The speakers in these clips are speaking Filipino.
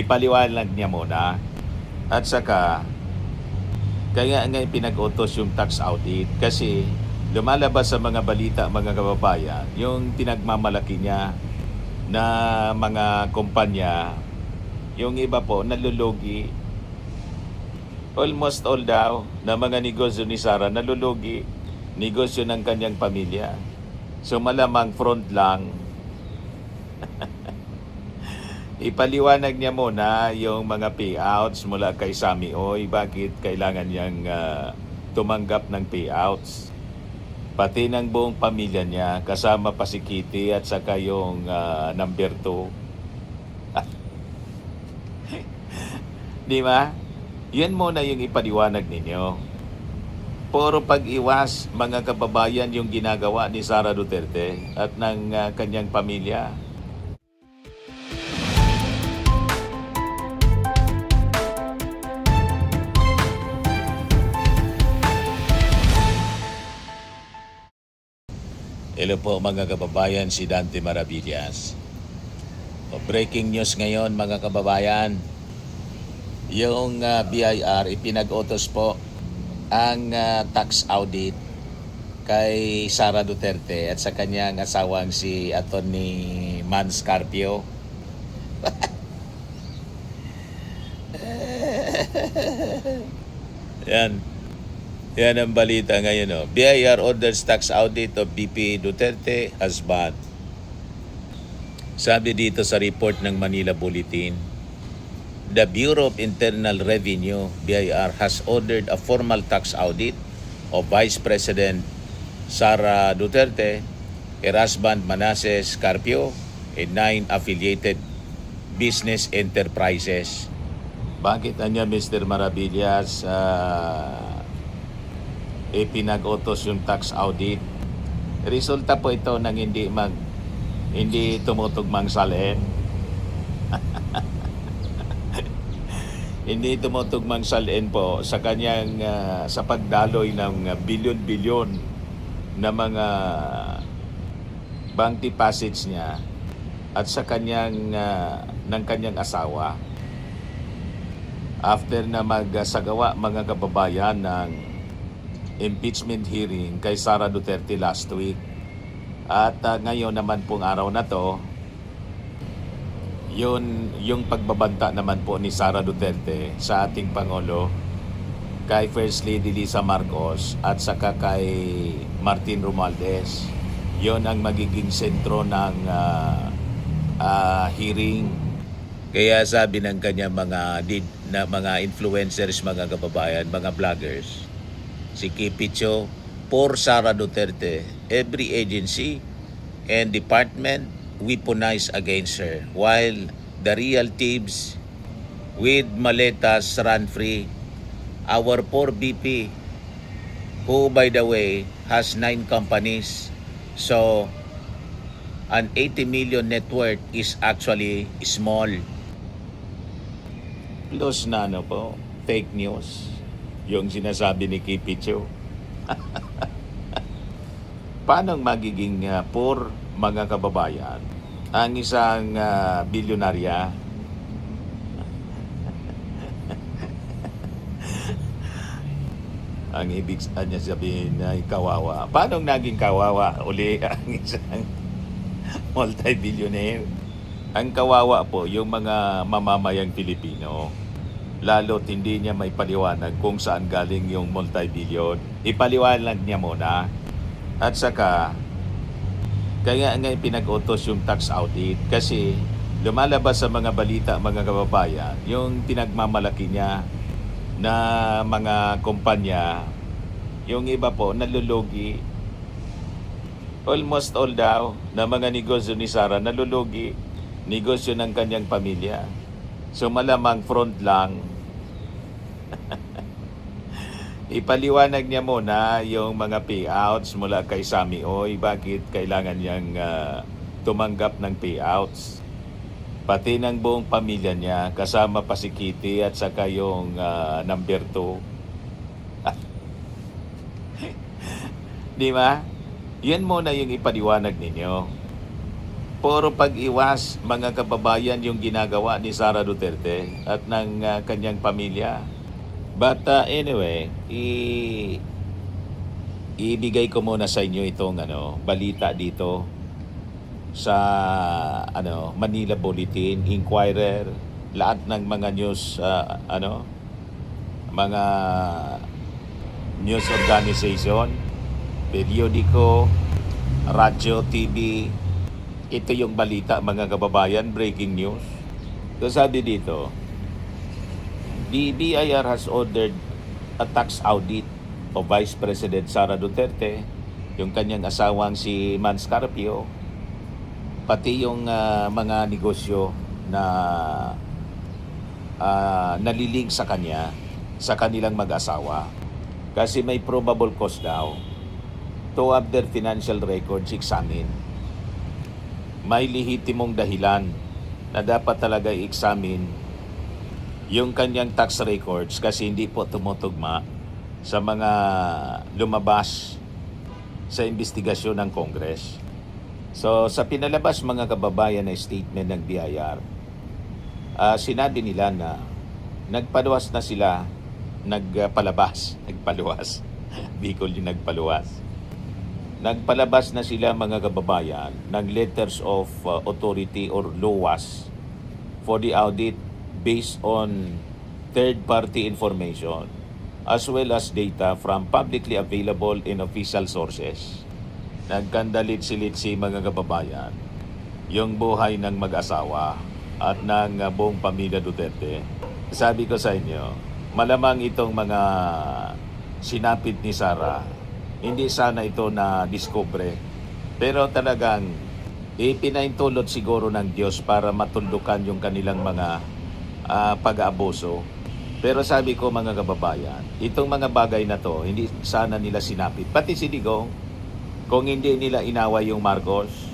ipaliwanag niya muna. At saka, kaya nga pinag-utos yung tax audit kasi lumalabas sa mga balita, mga kababayan, yung pinagmamalaki niya na mga kumpanya, yung iba po nalulugi. Almost all daw na mga negosyo ni Sara nalulugi, negosyo ng kanyang pamilya. So malamang front lang. Ipaliwanag niya muna yung mga payouts mula kay Sammy Oy. Bakit kailangan niyang tumanggap ng payouts? Pati ng buong pamilya niya, kasama pa si Kitty at saka yung number 2. Di ba? Yan muna yung ipaliwanag ninyo. Puro pag-iwas, mga kababayan, yung ginagawa ni Sara Duterte at ng kanyang pamilya. Hello po mga kababayan, si Dante Maravillas. Breaking news ngayon mga kababayan. Yung BIR ipinag-utos po ang tax audit kay Sara Duterte at sa kanyang asawang si Atty. Mans Carpio. Yan. Yan ang balita ngayon. Oh. BIR orders tax audit of VP Duterte husband. Sabi dito sa report ng Manila Bulletin, the Bureau of Internal Revenue, BIR, has ordered a formal tax audit of Vice President Sara Duterte, her husband Manasseh Carpio, and 9 affiliated business enterprises. Bakit anya Mr. Maravillas pinag-utos yung tax audit? Resulta po ito ng hindi tumutugmang salin. Hindi tumutugmang salin po sa kanyang sa pagdaloy ng bilyon-bilyon na mga bank deposits niya at sa kanyang ng kanyang asawa. After na magsagawa mga kababayan ng impeachment hearing kay Sara Duterte last week. At ngayon naman pong araw na to, yung pagbabanta naman po ni Sara Duterte sa ating Pangulo, kay First Lady Lisa Marcos at saka kay Martin Romualdez. Yon ang magiging sentro ng hearing. Kaya sabi ng kanya mga influencers, mga kababayan, mga vloggers, si Kipicho, for Sara Duterte, every agency and department weaponized against her, while the real thieves with maletas run free. Our poor BP, who by the way has 9 companies, so an 80 million net worth is actually small. Plus na po, fake news yung sinasabi ni Kipicho. Paano magiging poor, mga kababayan, ang isang bilyonarya? Ang ibig niya sabihin ay kawawa. Paano naging kawawa uli ang isang multi-billionaire? Ang kawawa po yung mga mamamayang Pilipino. Lalo't hindi niya may paliwanag kung saan galing yung multi-billion. Ipaliwanag niya muna. At saka, kaya nga pinag-utos yung tax audit kasi lumalabas sa mga balita, mga kababayan, yung pinagmamalaki niya na mga kumpanya, yung iba po nalulugi. Almost all daw na mga negosyo ni Sara nalulugi, negosyo ng kanyang pamilya. So malamang front lang. Ipaliwanag niya muna yung mga payouts mula kay Sammy Oy. Bakit kailangan niyang tumanggap ng payouts? Pati ng buong pamilya niya, kasama pa si Kitty at saka yung number 2. Di ba? Yan muna yung ipaliwanag ninyo. puro pag-iwas, mga kababayan, yung ginagawa ni Sara Duterte at ng kanyang pamilya. But anyway, ibigay ko muna sa inyo itong balita dito sa Manila Bulletin, Inquirer, lahat ng mga news mga news organization, periodiko, radyo, TV. Ito yung balita, mga kababayan, breaking news. So sabi dito, the BIR has ordered a tax audit of Vice President Sara Duterte, yung kanyang asawang si Mans Carpio, pati yung mga negosyo na naliling sa kanya, sa kanilang mag-asawa. Kasi may probable cause daw to have their financial records examined. May lehitimong dahilan na dapat talaga i-examine yung kanyang tax records kasi hindi po tumutugma sa mga lumabas sa investigasyon ng Congress. So sa pinalabas, mga kababayan, na statement ng BIR, sinabi nila na nagpaluwas na sila, nagpaluwas, Bicol yung nagpaluwas. Nagpalabas na sila, mga kababayan, ng letters of authority or LOAS for the audit based on third-party information as well as data from publicly available in official sources. Nagkandalit-silitsi, mga kababayan, yung buhay ng mag-asawa at ng buong pamilya Duterte. Sabi ko sa inyo, malamang itong mga sinapit ni Sara, hindi sana ito na diskubre, pero talagang ipinaintulot siguro ng Diyos para matuldukan yung kanilang mga pag-aabuso. Pero sabi ko, mga kababayan, itong mga bagay na to, hindi sana nila sinapit. Pati si Digong, kung hindi nila inaway yung Marcos,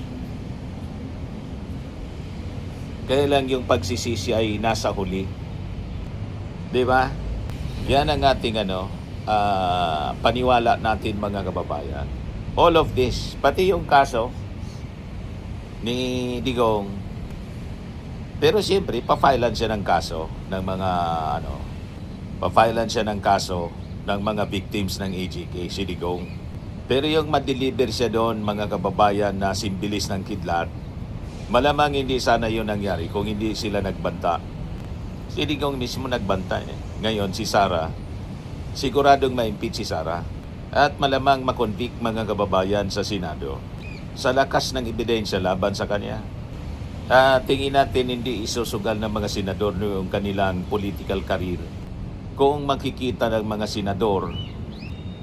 kaya lang yung pagsisisi ay nasa huli. Di ba? Yan ang ating paniwala natin, mga kababayan. All of this, pati yung kaso ni Digong, pero siyempre, pa-filean siya ng kaso ng mga pa-filean siya ng kaso ng mga victims ng AGK, si Digong. Pero yung ma-deliver siya doon, mga kababayan, na simbilis ng kidlat, malamang hindi sana yun nangyari kung hindi sila nagbanta. Si Digong mismo nagbanta eh. Ngayon, si Sara, siguradong ma-impeach si Sara at malamang makonvict, mga kababayan, sa Senado sa lakas ng ebidensya laban sa kanya. Tingin natin hindi isusugal ng mga senador yung kanilang political career kung makikita ng mga senador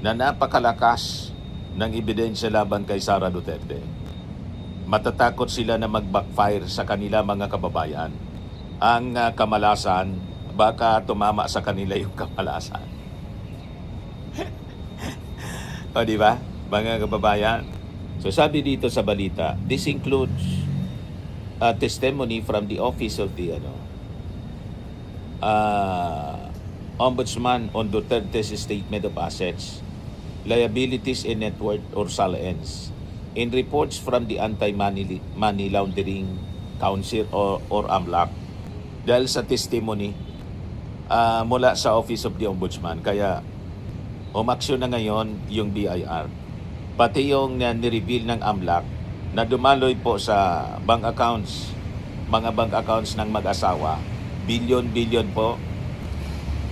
na napakalakas ng ebidensya laban kay Sara Duterte. Matatakot sila na mag-backfire sa kanila, mga kababayan. Ang kamalasan, baka tumama sa kanila yung kamalasan. O di ba, mga kababayan? So sabi dito sa balita, this includes testimony from the office of the Ombudsman on Duterte's statement of assets, liabilities and net worth or SALENS in reports from the Anti-Money Laundering Council or AMLAC, dahil sa testimony mula sa Office of the Ombudsman. Kaya umaksyon na ngayon yung BIR. Pati yung nireveal ng AMLAC na dumaloy po sa bank accounts, mga bank accounts ng mag-asawa, billion po.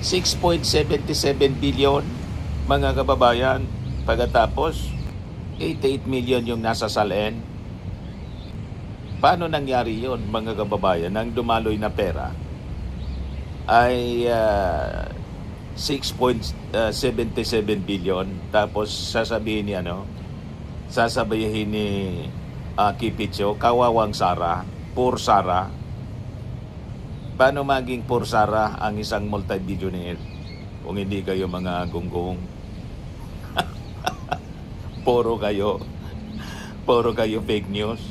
6.77 billion, mga kababayan. Pagkatapos 88 million yung nasa SALN. Paano nangyari yon, mga kababayan? Nang dumaloy na pera ay 6.77 billion. Tapos sasabihin ni Kipicho, kawawang Sara, poor Sara. Paano maging poor Sara ang isang multi-billionaire kung hindi kayo mga gunggong? Puro kayo fake news.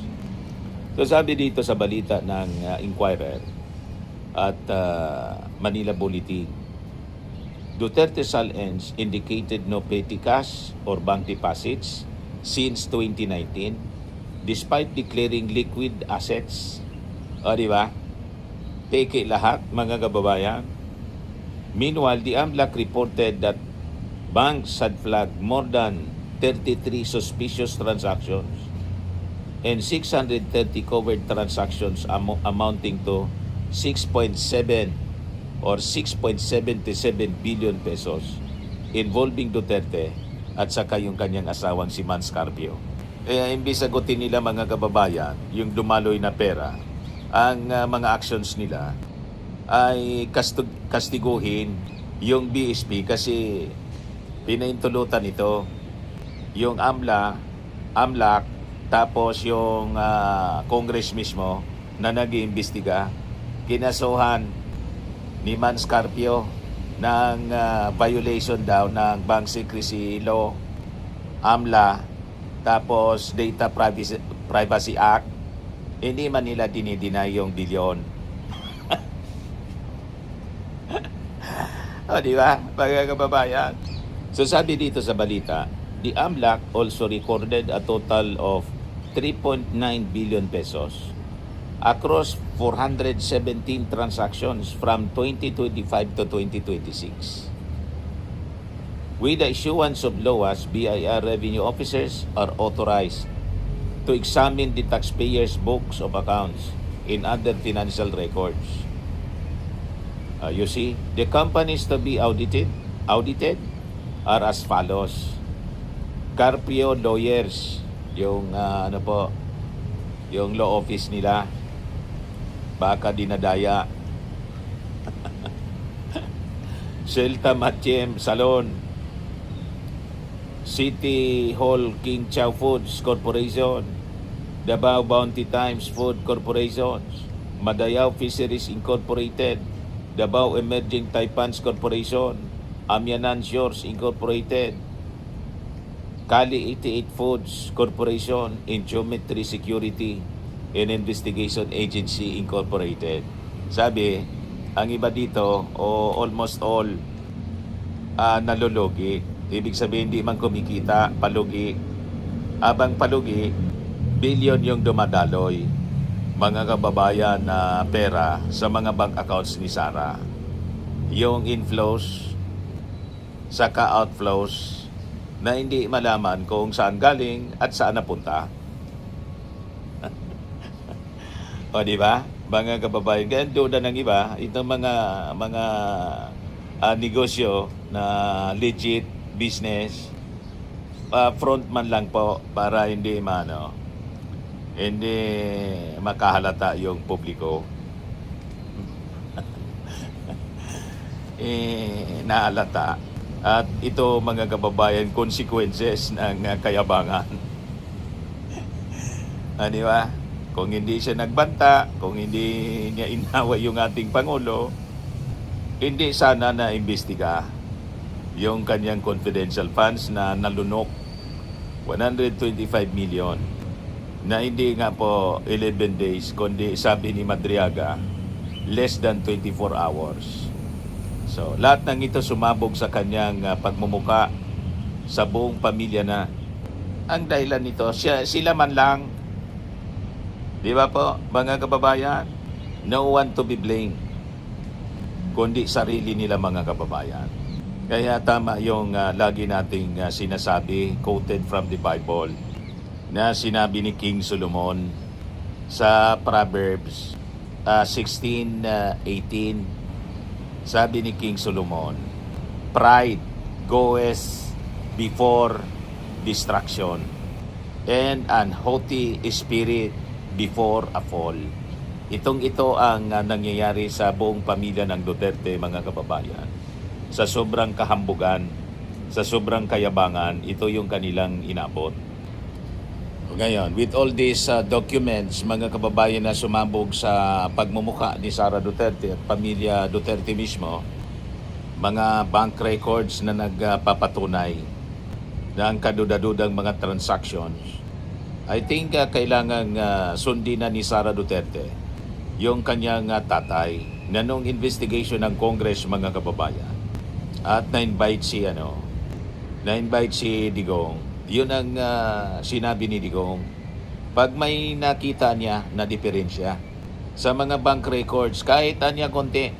So sabi dito sa balita ng Inquirer at Manila Bulletin, Duterte SALENS indicated no petty cash or bank deposits since 2019. despite declaring liquid assets. O, di ba? Peke lahat, mga kababayan. Meanwhile, the AMLAC reported that banks had flagged more than 33 suspicious transactions and 630 covered transactions amounting to 6.7 or 6.77 billion pesos involving Duterte at saka yung kanyang asawang si Mans Carpio. Kaya imbis sagutin nila, mga kababayan, yung dumaloy na pera, ang mga actions nila ay kastiguhin yung BSP kasi pinaintulutan ito yung AMLAC, tapos yung Congress mismo na nag-iimbestiga, kinasuhan ni Mans Carpio ng violation daw ng Bank Secrecy Law, AMLA, tapos Data Privacy Act. Hindi man nila dinideny yung bilyon. O, di ba, mga kababayan? So sabi dito sa balita, the AMLAC also recorded a total of 3.9 billion pesos across 417 transactions from 2025 to 2026. With the issuance of LOAs, BIR revenue officers are authorized to examine the taxpayers' books of accounts in other financial records. You see, the companies to be audited are as follows. Carpio Lawyers, yung yung law office nila, baka dinadaya. Celta Machem Salon, City Hall King Chow Foods Corporation, Davao Bounty Times Food Corporations, Madayao Fisheries Incorporated, Davao Emerging Taipans Corporation, Amianan Shores Incorporated, Kali 88 Foods Corporation, and Geometry Security and Investigation Agency Incorporated. Sabi, ang iba dito, almost all, nalulugi. Ibig sabihin, di man kumikita, palugi. Abang palugi, billion yung dumadaloy, mga kababayan, na pera sa mga bank accounts ni Sara. Yung inflows, saka outflows, na hindi malaman kung saan galing at saan napunta. O, di ba? Mga kababayan, ganyan doon ng iba, itong mga negosyo na legit business, frontman lang po para hindi makahalata yung publiko. Nahalata. At ito, mga kababayan, consequences ng kayabangan. Di ba? Kung hindi siya nagbanta, kung hindi niya inaway yung ating Pangulo, hindi sana na-imbestiga yung kanyang confidential funds na nalunok 125 million na hindi nga po 11 days, kundi sabi ni Madriaga, less than 24 hours. So, lahat ng ito sumabog sa kanyang pagmumuka sa buong pamilya na. Ang dahilan nito, sila man lang, di ba po, mga kababayan, no one to be blamed, kundi sarili nila, mga kababayan. Kaya tama yung lagi nating sinasabi, quoted from the Bible, na sinabi ni King Solomon sa Proverbs 16:18. Sabi ni King Solomon, pride goeth before destruction, and an haughty spirit before a fall. Ito ang nangyayari sa buong pamilya ng Duterte, mga kababayan. Sa sobrang kahambugan, sa sobrang kayabangan, ito yung kanilang inabot. Ngayon, with all these documents, mga kababayan, na sumabog sa pagmumuka ni Sara Duterte at pamilya Duterte mismo, mga bank records na nagpapatunay ng kadudadudang mga transactions, I think kailangan sundin na ni Sara Duterte yung kanyang tatay na nung investigation ng Congress, mga kababayan, at na-invite si Digong. Yun ang sinabi ni Digong pag may nakita niya na diferensya sa mga bank records, kahit anya konti,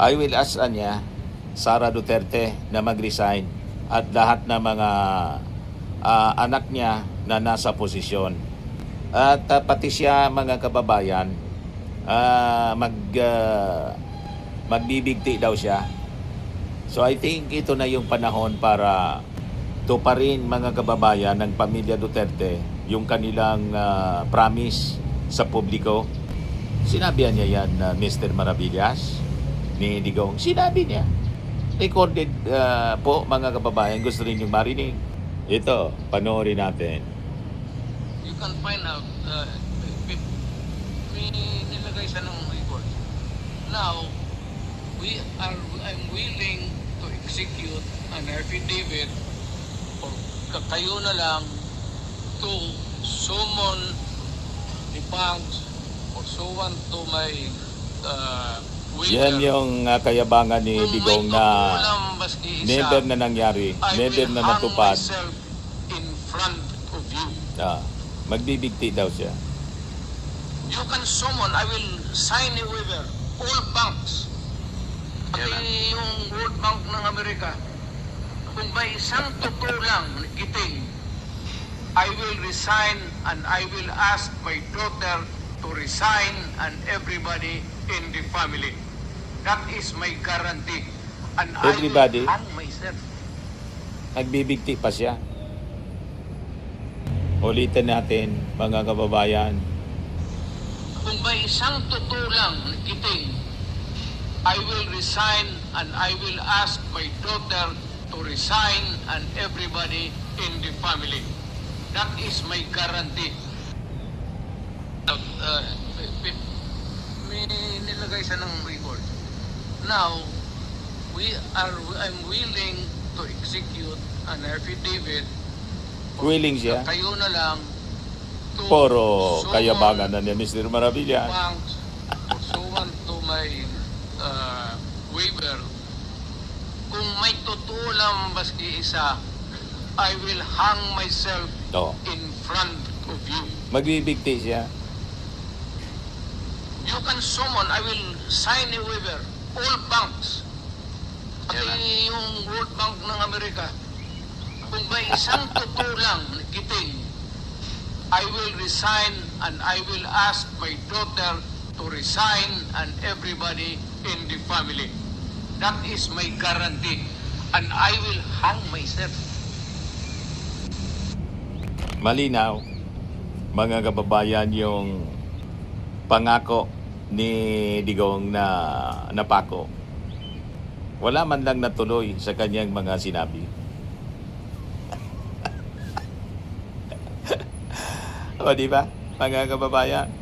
I will ask niya, Sara Duterte, na mag-resign at lahat ng mga anak niya na nasa posisyon. At pati siya, mga kababayan, magbibigti daw siya. So I think ito na yung panahon para tuparin, mga kababayan ng pamilya Duterte, yung kanilang promise sa publiko. Sinabihan niya yan, Mr. Maravillas, ni Digong. Sinabi niya. Recorded po, mga kababayan. Gusto rin yung marinig. Ito, panoorin natin. You can find out may nilagay sa ng record. Now, I'm willing to execute an affidavit or kayo na lang to summon the banks or someone to my Yan yung kayabangan ni Digong na never na nangyari, never na natupad. In front of you. Magbibigti daw siya. You can summon, I will sign a waiver, all banks. Pati yung World Bank ng Amerika, kung may isang totoo lang kiting, I will resign and I will ask my daughter to resign and everybody in the family. That is my guarantee. And Everybody? I will hang myself. Nagbibigti pa siya. Ulitin natin, mga kababayan. Kung may isang totoo lang kiting, I will resign and I will ask my daughter to resign and everybody in the family. That is my guarantee. May nilagay sa ng record. Now, I'm willing to execute an affidavit. Willing siya. Kayo na lang to Puro summon kayabangan na ni Mr. Maravillas. banks or someone to my waiver. Kung may totoo lang maski isa, I will hang myself in front of you. Magbibigti siya. You can summon, I will sign a waiver, all banks. Pati yung World Bank ng Amerika, kung may isang totoo lang kiting, I will resign and I will ask my daughter to resign and everybody in the family. That is my guarantee. And I will hang myself. Malinaw, mga kababayan, yung pangako ni Digong na napako. Wala man lang natuloy sa kanyang mga sinabi. O, di ba, mga kababayan?